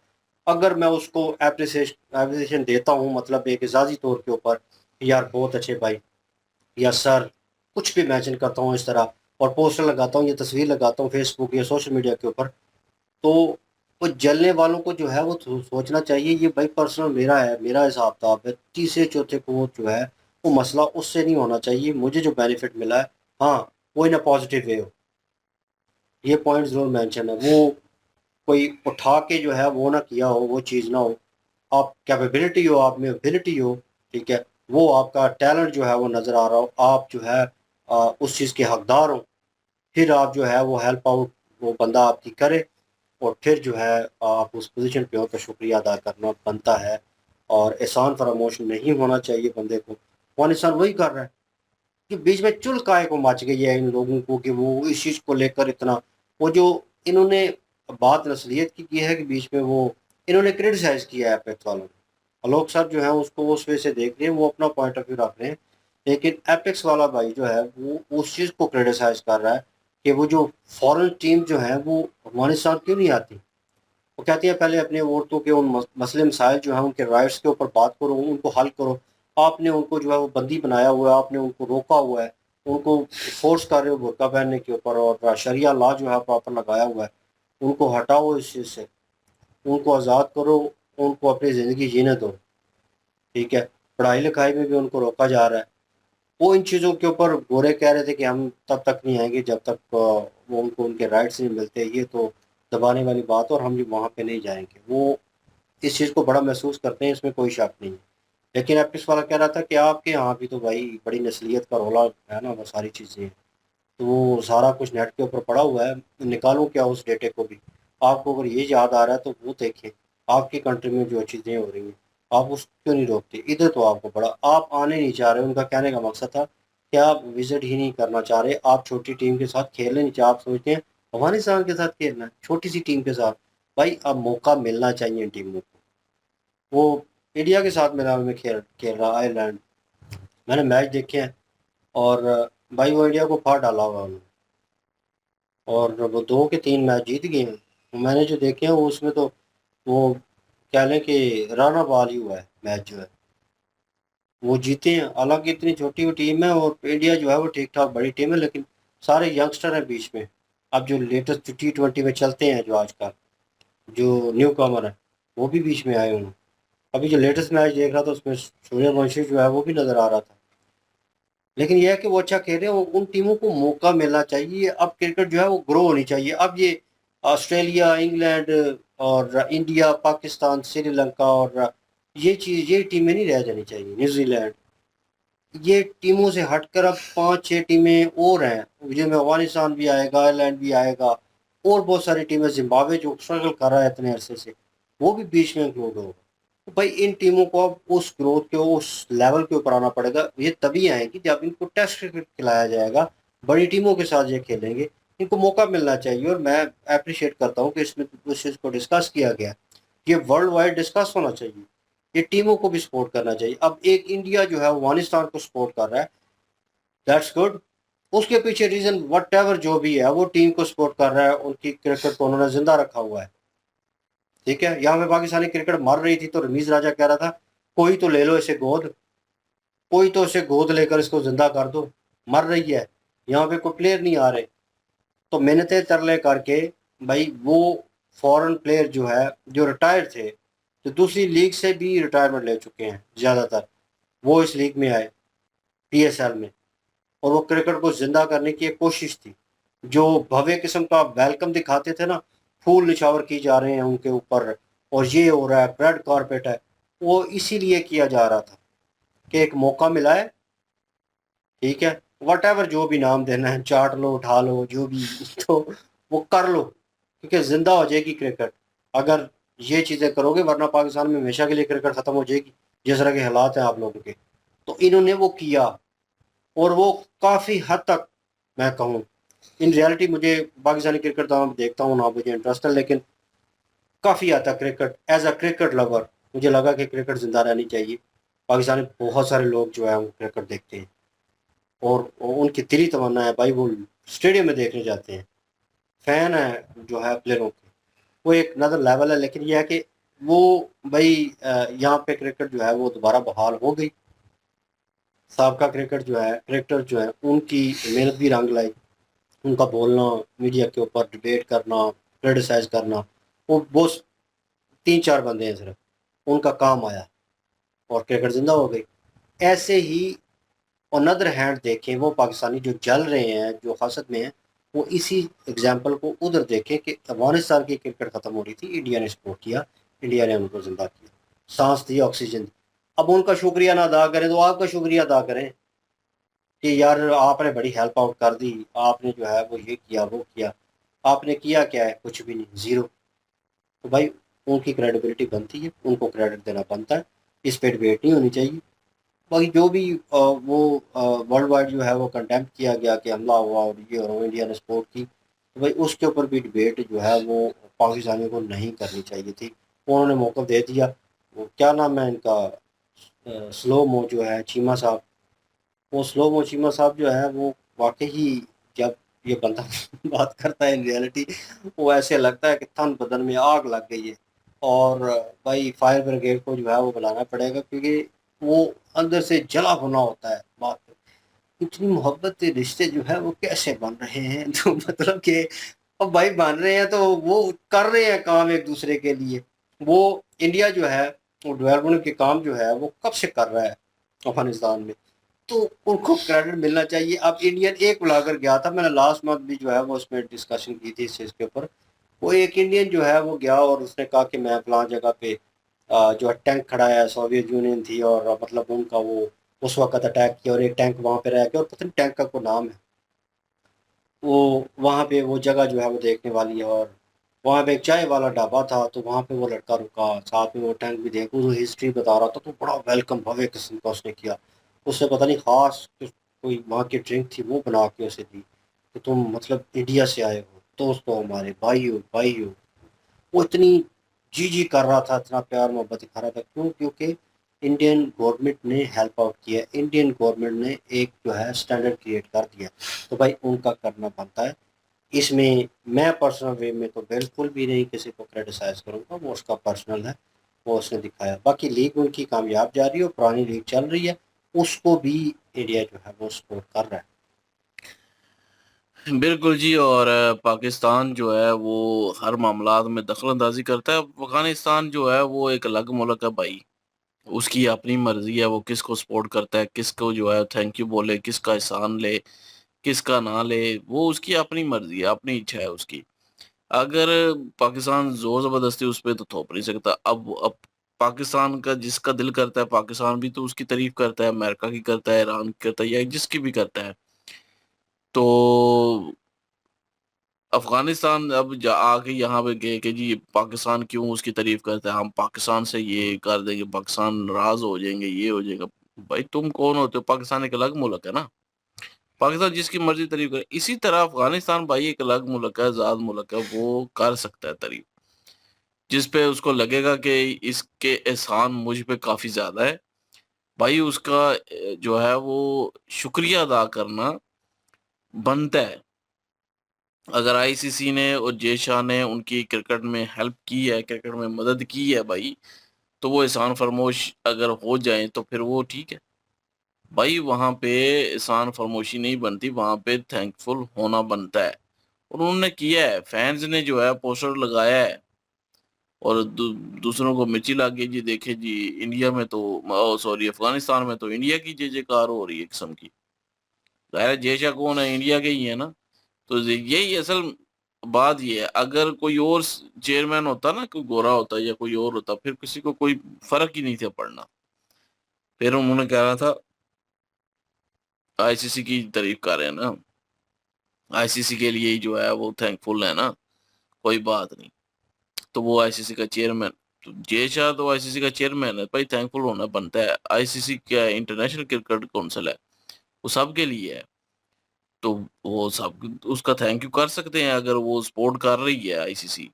अगर मैं उसको एप्रिसिएशन देता हूँ, मतलब एक एजाजी तौर के ऊपर, यार बहुत अच्छे भाई या सर, कुछ भी मेंशन करता हूँ इस तरह और पोस्टर लगाता हूँ या तस्वीर लगाता हूँ फेसबुक या सोशल मीडिया के ऊपर, तो वो जलने वालों को जो है वो सोचना चाहिए ये भाई पर्सनल मेरा है, मेरा हिसाब किताब है। तीसरे चौथे को जो है वो मसला उससे नहीं होना चाहिए, मुझे जो बेनिफिट मिला है हाँ वो इन अ पॉजिटिव वे हो, ये पॉइंट ज़रूर मेंशन है। वो कोई उठा के जो है वो ना किया हो, वो चीज़ ना हो। आप कैपेबिलिटी हो, आप में एबिलिटी हो, ठीक है, वो आपका टैलेंट जो है वो नज़र आ रहा हो, आप जो है उस चीज़ के हकदार हो, फिर आप जो है वो हेल्प आउट वो बंदा आपकी करे, और फिर जो है आप उस पोजीशन पे हो तो शुक्रिया अदा करना बनता है, और एहसान फरामोश नहीं होना चाहिए बंदे को। अफगानिस्तान वही कर रहा है कि बीच में चुल काय को मच गई है इन लोगों को कि वो इस चीज़ को लेकर इतना, वो जो इन्होंने बात नस्लियत की है कि बीच में वो इन्होंने क्रिटिसाइज़ किया है एपेक्स वालों ने। आलोक सर जो है उसको उस वे से देख रहे हैं, वो अपना पॉइंट ऑफ व्यू रख रहे हैं, लेकिन एपेक्स वाला भाई जो है वो उस चीज़ को क्रिटिसाइज कर रहा है कि वो जो फॉरेन टीम जो है वो अफगानिस्तान क्यों नहीं आती। वो कहती है पहले अपने औरतों के उन मसले मसाइल जो है उनके राइट्स के ऊपर बात करो, उनको हल करो। आपने उनको जो है वो बंदी बनाया हुआ है, आपने उनको रोका हुआ है, उनको फोर्स कर रहे हो बुर्का पहनने के ऊपर, और शरिया लॉ जो है प्रॉपर लगाया हुआ है। उनको हटाओ इस चीज़ से, उनको आज़ाद करो, उनको अपनी ज़िंदगी जीने दो। ठीक है, पढ़ाई लिखाई में भी उनको रोका जा रहा है। वो इन चीज़ों के ऊपर गोरे कह रहे थे कि हम तब तक नहीं आएंगे जब तक वो उनको उनके राइट्स नहीं मिलते, ये तो दबाने वाली बात है और हम भी वहाँ पे नहीं जाएंगे। वो इस चीज़ को बड़ा महसूस करते हैं, इसमें कोई शक नहीं है। लेकिन एपिक्स वाला कह रहा था कि आपके यहाँ भी तो भाई बड़ी नस्लियत का रौला है ना, वो सारी चीज़ें, तो वो सारा कुछ नेट के ऊपर पड़ा हुआ है, निकालो क्या उस डेटे को भी। आपको अगर ये याद आ रहा है तो वो देखें, आपकी कंट्री में जो चीज़ें हो रही हैं आप उसको क्यों नहीं रोकते। इधर तो आपको बड़ा, आप आने नहीं चाह रहे, उनका कहने का मकसद था कि आप विजिट ही नहीं करना चाह रहे, आप छोटी टीम के साथ खेलने नहीं चाह, आप सोचते हैं अफगानिस्तान के साथ खेलना है, छोटी सी टीम के साथ। भाई अब मौका मिलना चाहिए इन टीमों को। वो इंडिया के साथ मेरा में खेल खेल रहा आयरलैंड, मैंने मैच देखे हैं, और भाई वो इंडिया को फाड़ डाला हुआ उन्होंने, और वो 2 के 3 मैच जीत गए हैं। मैंने जो देखे हैं वो उसमें तो वो कह लें कि रन बॉल ही हुआ है मैच जो है, वो जीते हैं। हालांकि इतनी छोटी वो टीम है और इंडिया जो है वो ठीक ठाक बड़ी टीम है, लेकिन सारे यंगस्टर हैं बीच में। अब जो लेटेस्ट T20 में चलते हैं जो आजकल जो न्यू कमर है वो भी बीच में आए हुए। अभी जो लेटेस्ट मैच देख रहा था उसमें सूर्यवंशी जो है वो भी नज़र आ रहा था। लेकिन यह है कि वो अच्छा खेल रहे हैं, उन टीमों को मौका मिलना चाहिए। अब क्रिकेट जो है वो ग्रो होनी चाहिए। अब ये ऑस्ट्रेलिया, इंग्लैंड और इंडिया, पाकिस्तान, श्रीलंका और ये टीमें नहीं रह जानी चाहिए, न्यूजीलैंड, ये टीमों से हटकर अब 5-6 टीमें और हैं जिनमें अफगानिस्तान भी आएगा, आयरलैंड भी आएगा, और बहुत सारी टीमें, जिम्बाब्वे जो स्ट्रगल कर रहा है इतने अरसे से, वो भी बीच में इंक्लूड होगा। तो भाई इन टीमों को अब उस ग्रोथ के उस लेवल के ऊपर आना पड़ेगा। ये तभी आएंगी जब इनको टेस्ट क्रिकेट खिलाया जाएगा, बड़ी टीमों के साथ ये खेलेंगे, इनको मौका मिलना चाहिए। और मैं अप्रिशिएट करता हूँ कि इसमें उस चीज़ को डिस्कस किया गया, ये वर्ल्ड वाइड डिस्कस होना चाहिए, ये टीमों को भी सपोर्ट करना चाहिए। अब एक इंडिया जो है अफगानिस्तान को सपोर्ट कर रहा है, दैट्स गुड। उसके पीछे रीजन वट एवर जो भी है, वो टीम को सपोर्ट कर रहा है, उनकी क्रिकेट को उन्होंने जिंदा रखा हुआ है। ठीक है, यहाँ पे पाकिस्तानी क्रिकेट मर रही थी तो रमीज राजा कह रहा था कोई तो ले लो इसे गोद, कोई तो इसे गोद लेकर इसको जिंदा कर दो, मर रही है, यहाँ पे कोई प्लेयर नहीं आ रहे। तो मेहनतें तरले करके भाई वो फॉरेन प्लेयर जो है जो रिटायर थे, जो दूसरी लीग से भी रिटायरमेंट ले चुके हैं ज़्यादातर, वो इस लीग में आए PSL में, और वो क्रिकेट को जिंदा करने की एक कोशिश थी। जो भव्य किस्म का वेलकम दिखाते थे ना, फूल निछावर की जा रहे हैं उनके ऊपर और ये हो रहा है, रेड कारपेट है, वो इसीलिए किया जा रहा था कि एक मौका मिला है। ठीक है, वट एवर जो भी नाम देना है, चाट लो, उठा लो, जो भी तो वो कर लो, क्योंकि जिंदा हो जाएगी क्रिकेट अगर ये चीज़ें करोगे, वरना पाकिस्तान में हमेशा के लिए क्रिकेट ख़त्म हो जाएगी जिस तरह के हालात हैं आप लोगों के। तो इन्होंने वो किया, और वो काफ़ी हद तक, मैं कहूँ इन रियलिटी, मुझे पाकिस्तानी क्रिकेट तो मैं देखता हूँ ना, मुझे इंटरेस्ट है, लेकिन काफ़ी हद तक cricket as a cricket lover मुझे लगा कि क्रिकेट ज़िंदा रहनी चाहिए। पाकिस्तानी बहुत सारे लोग जो है वो क्रिकेट देखते हैं, और उनकी दिली तमन्ना है भाई वो स्टेडियम में देखने जाते हैं, फ़ैन है जो है प्लेयरों के, वो एक नदर लेवल है। लेकिन यह है कि वो भाई यहाँ पे क्रिकेट जो है वो दोबारा बहाल हो गई। साबका क्रिकेट जो है, क्रिकेटर जो है, उनकी मेहनत भी रंग लाई, उनका बोलना, मीडिया के ऊपर डिबेट करना, क्रिटिसाइज करना, वो 3-4 बंदे हैं सिर्फ, उनका काम आया और क्रिकेट जिंदा हो गई। ऐसे ही ऑन अदर हैंड देखें, वो पाकिस्तानी जो जल रहे हैं, जो हसद में हैं, वो इसी एग्जाम्पल को उधर देखें कि अफगानिस्तान की क्रिकेट ख़त्म हो रही थी, इंडिया ने सपोर्ट किया, इंडिया ने उनको ज़िंदा किया, सांस दी, ऑक्सीजन दी। अब उनका शुक्रिया ना अदा करें तो आपका शुक्रिया अदा करें कि यार आपने बड़ी हेल्प आउट कर दी, आपने जो है वो ये किया वो किया। आपने किया क्या है? कुछ भी नहीं, ज़ीरो। तो भाई उनकी क्रेडिबिलिटी बनती है, उनको क्रेडिट देना बनता है, इस पे डिबेट नहीं होनी चाहिए। बाकी जो भी वो वर्ल्ड वाइड जो है वो कंटेम्प्ट किया गया कि हमला हुआ और ये और वो इंडिया ने सपोर्ट की, तो भाई उसके ऊपर भी डिबेट जो है वो पाकिस्तानियों को नहीं करनी चाहिए थी। उन्होंने मौक़िफ़ दे दिया। वो क्या नाम है इनका, स्लो मो जो है चीमा साहब, वो स्लो मो चीमा साहब जो है वो वाकई ही, जब ये बंदा बात करता है इन रियलिटी, वो ऐसे लगता है कि तन बदन में आग लग गई है। और भाई फायर ब्रिगेड को जो है वो बुलाना पड़ेगा, क्योंकि वो अंदर से जला भुना होता है बात। इतनी मोहब्बत के रिश्ते जो है वो कैसे बन रहे हैं तो मतलब कि अब भाई बन रहे हैं तो वो कर रहे हैं काम एक दूसरे के लिए। वो इंडिया जो है वो डेवलपमेंट के काम जो है वो कब से कर रहा है अफगानिस्तान में, तो उनको क्रेडिट मिलना चाहिए। अब इंडियन एक बुलाकर गया था, मैंने लास्ट मंथ भी जो है वो उसमें डिस्कशन की थी इस चीज़ के ऊपर। वो एक इंडियन जो है वो गया और उसने कहा कि मैं फलां जगह पे जो है टैंक खड़ा है, सोवियत यूनियन थी और मतलब उनका वो उस वक़्त अटैक किया और एक टैंक वहाँ पे रह गया और पता नहीं टैंक का कोई नाम है। वो वहाँ पे वो जगह जो है वो देखने वाली है, और वहाँ पे एक चाय वाला ढाबा था, तो वहाँ पे वो लड़का रुका, साथ में वो टैंक भी देखा, वो हिस्ट्री बता रहा था, तो बड़ा वेलकम भव्य किस्म का उसने किया। उसने पता नहीं ख़ास कोई वहाँ की ड्रिंक थी वो बना के उसे दी कि तुम मतलब इंडिया से आए हो, दोस्त हो हमारे, भाई हो, भाई हो। वो इतनी जी कर रहा था, इतना प्यार मोहब्बत दिखा रहा था। क्यों? क्योंकि इंडियन गवर्नमेंट ने हेल्प आउट किया, इंडियन गवर्नमेंट ने एक जो है स्टैंडर्ड क्रिएट कर दिया, तो भाई उनका करना बनता है। इसमें मैं पर्सनल वे में तो बिल्कुल भी नहीं किसी को क्रिटिसाइज़ करूँगा, वो उसका पर्सनल है, वो उसने दिखाया। बाकी लीग उनकी कामयाब जा रही है और पुरानी लीग चल रही है, उसको भी इंडिया जो है वो सपोर्ट कर रहा है। बिल्कुल जी। और पाकिस्तान जो है वो हर मामलात में दखल-अंदाज़ी करता है। अफ़गानिस्तान जो है वो एक अलग मुल्क है भाई। उसकी अपनी मर्ज़ी है वो किसको सपोर्ट करता है, किसको जो है थैंक यू बोले, किसका एहसान ले, किसका ना ले, वो उसकी अपनी मर्ज़ी है, अपनी इच्छा है उसकी। अगर पाकिस्तान ज़ोर-ज़बरदस्ती उस पे तो थोप नहीं सकता। अब पाकिस्तान का जिसका दिल करता है, पाकिस्तान भी तो उसकी तारीफ़ करता है, अमेरिका की करता है, ईरान की करता है या जिसकी भी करता है। तो अफ़गानिस्तान अब आके यहाँ पे गए कि जी पाकिस्तान क्यों उसकी तारीफ़ करता है, हम पाकिस्तान से ये कर देंगे, पाकिस्तान नाराज़ हो जाएँगे, ये हो जाएगा। भाई तुम कौन होते हो? पाकिस्तान एक अलग मुल्क है ना। पाकिस्तान जिसकी मर्ज़ी तारीफ़ करे। इसी तरह अफ़गानिस्तान भाई एक अलग मुल्क है, आज़ाद मुल्क है, वो कर सकता है तारीफ़। जिस पे उसको लगेगा कि इसके एहसान मुझ पे काफ़ी ज़्यादा है, भाई उसका जो है वो शुक्रिया अदा करना बनता है। अगर आईसीसी ने और जय शाह ने उनकी क्रिकेट में हेल्प की है, क्रिकेट में मदद की है भाई, तो वो एहसान फरामोश अगर हो जाएँ तो फिर वो ठीक है। भाई वहाँ पे एहसान फरामोशी नहीं बनती, वहाँ पे थैंकफुल होना बनता है। और उन्होंने किया है, फैन्स ने जो है पोस्टर लगाया है और दूसरों को मिर्ची लग गई जी, देखे जी इंडिया में तो सॉरी अफ़गानिस्तान में तो इंडिया की जय-जयकार हो रही है एक किस्म की। ज़ाहिर है जय शाह कौन है? इंडिया के ही है ना। तो यही असल बात ये है, अगर कोई और चेयरमैन होता ना, कोई गोरा होता या कोई और होता, फिर किसी को कोई फर्क ही नहीं था पड़ना। फिर उन्होंने कह रहा था आईसीसी की तारीफ कर रहे हैं ना, आईसीसी के लिए ही जो है वो थैंकफुल है ना, कोई बात नहीं। तो वो आईसीसी का चेयरमैन, तो जय शाह तो आईसीसी का चेयरमैन है भाई, थैंकफुल होना बनता है। आईसीसी क्या इंटरनेशनल क्रिकेट काउंसिल है, वो सबके लिए है। तो वो सब उसका थैंक यू कर सकते हैं अगर वो सपोर्ट कर रही है आईसीसी।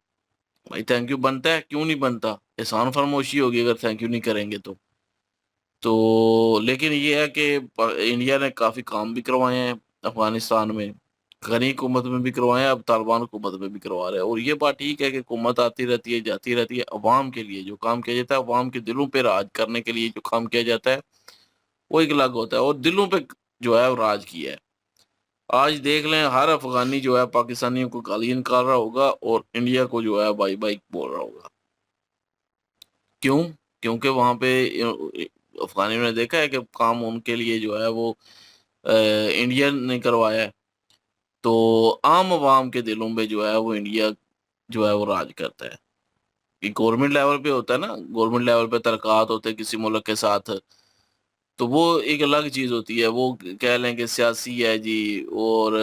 भाई थैंक यू बनता है, क्यों नहीं बनता? एहसान फरामोशी होगी अगर थैंक यू नहीं करेंगे तो। लेकिन ये है कि इंडिया ने काफ़ी काम भी करवाए हैं अफ़गानिस्तान में, गनी हुकूमत में भी करवाए हैं, अब तालिबान हुकूमत में भी करवा रहे हैं। और ये बात ठीक है कि हुकूमत आती रहती है, जाती रहती है, अवाम के लिए जो काम किया जाता है, अवाम के दिलों पे राज करने के लिए जो काम किया जाता है, वो एक अलग होता है और दिलों पे जो है वो राज किया है। आज देख लें हर अफ़गानी जो है पाकिस्तानियों को गालियाँ निकाल रहा होगा और इंडिया को जो है बाय-बाय बोल रहा होगा। क्यों? क्योंकि वहाँ पे अफ़गानियों ने देखा है कि काम उनके लिए जो है वो इंडिया ने करवाया है। तो आम आवाम के दिलों में जो है वो इंडिया जो है वो राज करता है। ये गवर्नमेंट लेवल पे होता है ना, गवर्नमेंट लेवल पे तल्क़ात होते हैं किसी मुल्क के साथ, तो वो एक अलग चीज़ होती है। वो कह लें कि सियासी है जी और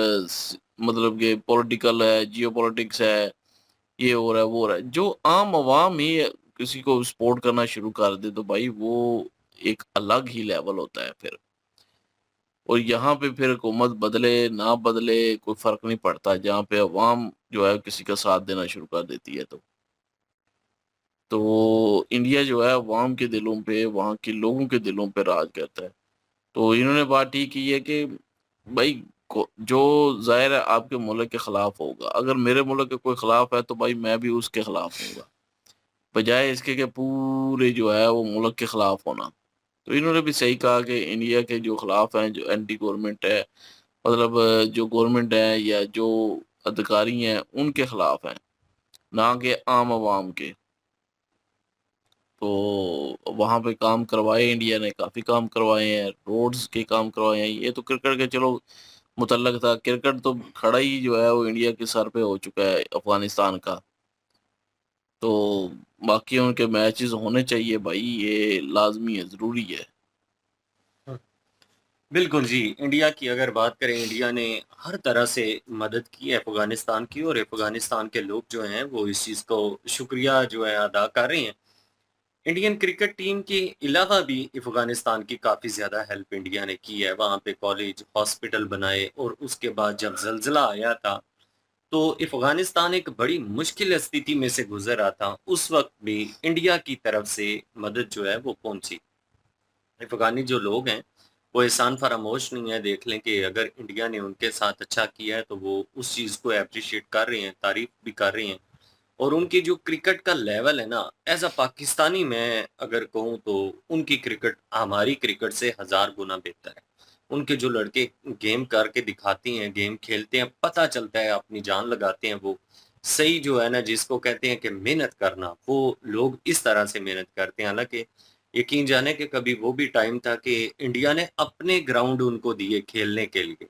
मतलब कि पॉलिटिकल है, जियोपॉलिटिक्स है, ये हो रहा है वो हो रहा है। जो आम आवाम ही किसी को सपोर्ट करना शुरू कर दे तो भाई वो एक अलग ही लेवल होता है फिर। और यहाँ पे फिर हुकूमत बदले ना बदले कोई फर्क नहीं पड़ता, जहाँ पे अवाम जो है किसी का साथ देना शुरू कर देती है। तो इंडिया जो है अवाम के दिलों पे, वहाँ के लोगों के दिलों पे राज करता है। तो इन्होंने बात ठीक की है कि भाई जो जाहिर है आपके मुल्क के खिलाफ होगा, अगर मेरे मुल्क के कोई खिलाफ है तो भाई मैं भी उसके खिलाफ हूँगा, बजाय इसके कि पूरे जो है वो मुल्क के खिलाफ होना। तो इन्होंने भी सही कहा कि इंडिया के जो खिलाफ हैं, जो एंटी गवर्नमेंट है, मतलब जो गवर्नमेंट है या जो अधिकारी हैं उनके खिलाफ हैं, ना कि आम आवाम के। तो वहाँ पे काम करवाए इंडिया ने, काफ़ी काम करवाए हैं, रोड्स के काम करवाए हैं। ये तो क्रिकेट के चलो मुतल्लक था, क्रिकेट तो खड़ा ही जो है वो इंडिया के सर पे हो चुका है अफगानिस्तान का। तो बाकी उनके मैचेस होने चाहिए भाई, ये लाजमी है, ज़रूरी है। बिल्कुल जी, इंडिया की अगर बात करें, इंडिया ने हर तरह से मदद की है अफ़गानिस्तान की, और अफ़गानिस्तान के लोग जो हैं वो इस चीज़ को शुक्रिया जो है अदा कर रहे हैं। इंडियन क्रिकेट टीम के अलावा भी अफ़गानिस्तान की काफ़ी ज़्यादा हेल्प इंडिया ने की है। वहाँ पे कॉलेज, हॉस्पिटल बनाए, और उसके बाद जब ज़लज़ला आया था, तो अफ़गानिस्तान एक बड़ी मुश्किल स्थिति में से गुज़र रहा था। उस वक़्त भी इंडिया की तरफ से मदद जो है वो पहुँची। अफ़गानी जो लोग हैं, वो एहसान फरामोश नहीं है। देख लें कि अगर इंडिया ने उनके साथ अच्छा किया है, तो वो उस चीज़ को एप्रिशिएट कर रहे हैं, तारीफ़ भी कर रहे हैं। और उनकी जो क्रिकेट का लेवल है ना, एज़ अ पाकिस्तानी मैं अगर कहूँ तो उनकी क्रिकेट हमारी क्रिकेट से हज़ार गुना बेहतर है। उनके जो लड़के गेम करके दिखाते हैं, गेम खेलते हैं, पता चलता है अपनी जान लगाते हैं वो। सही जो है ना, जिसको कहते हैं कि मेहनत करना, वो लोग इस तरह से मेहनत करते हैं। हालाँकि यकीन जाने कि कभी वो भी टाइम था कि इंडिया ने अपने ग्राउंड उनको दिए खेलने के लिए।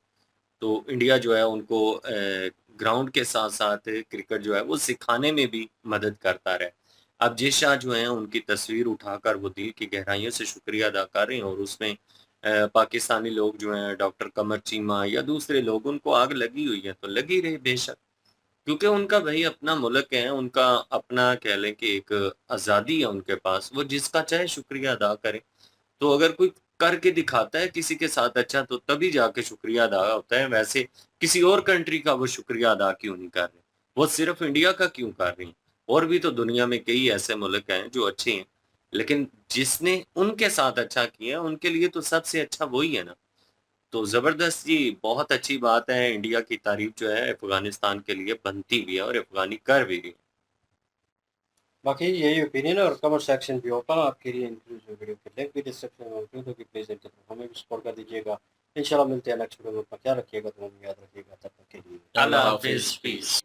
तो इंडिया जो है उनको ग्राउंड के साथ-साथ क्रिकेट जो है वो सिखाने में भी मदद करता रहा है। अब जे शाह जो हैं उनकी तस्वीर उठाकर वो दिल की गहराइयों से शुक्रिया अदा कर रहे हैं, और उसमें पाकिस्तानी लोग जो हैं, डॉक्टर कमर चीमा या दूसरे लोग, उनको आग लगी हुई है तो लगी रहे बेशक। क्योंकि उनका भई अपना मुल्क है, उनका अपना कह लें कि एक आज़ादी है उनके पास, वो जिसका चाहे शुक्रिया अदा करें। तो अगर कोई करके दिखाता है किसी के साथ अच्छा, तो तभी जाके शुक्रिया अदा होता है। वैसे किसी और कंट्री का वो शुक्रिया अदा क्यों नहीं कर रहे? वो सिर्फ़ इंडिया का क्यों कर रहे हैं? और भी तो दुनिया में कई ऐसे मुल्क हैं जो अच्छे हैं, लेकिन जिसने उनके साथ अच्छा किया, उनके लिए तो सबसे अच्छा वही है ना। तो ज़बरदस्त जी, बहुत अच्छी बात है। इंडिया की तारीफ़ जो है अफ़गानिस्तान के लिए बनती भी है, और अफ़गानी कर भी रही है। बाकी यही ओपिनियन है, और कमेंट सेक्शन भी ओपन आपके लिए। इंक्लूसिव वीडियो के लिंक भी डिस्क्रिप्शन में मौजूद होगी, प्लीज़ हमें भी सपोर्ट कर दीजिएगा। इंशाल्लाह मिलते हैं नेक्स्ट वीडियो में। अपना ख्याल रखिएगा, दुआ में याद रखिएगा। तब तक के लिए अल्लाह हाफ़िज़, पीस।